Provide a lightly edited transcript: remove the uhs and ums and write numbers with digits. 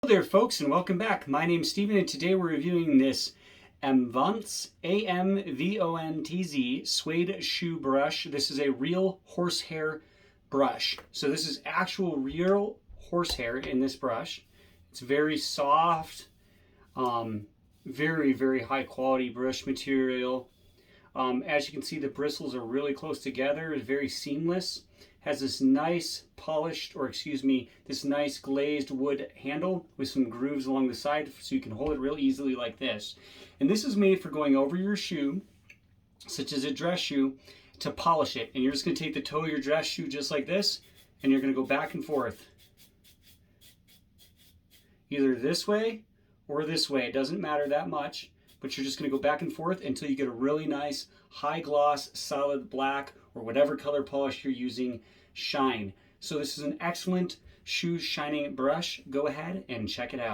Hello there folks, and welcome back. My name's Steven, and today we're reviewing this amvontz, A-M-V-O-N-T-Z suede shoe brush. This is a real horsehair brush. So this is actual real horsehair in this brush. It's very soft, very high quality brush material. As you can see, the bristles are really close together. It's very seamless. Has this nice polished, this nice glazed wood handle with some grooves along the side so you can hold it real easily like this. And this is made for going over your shoe, such as a dress shoe, to polish it. And you're just going to take the toe of your dress shoe just like this, and you're going to go back and forth. Either this way or this way. It doesn't matter that much, but you're just going to go back and forth until you get a really nice high gloss solid black or whatever color polish you're using shine. So this is an excellent shoe shining brush. Go ahead and check it out.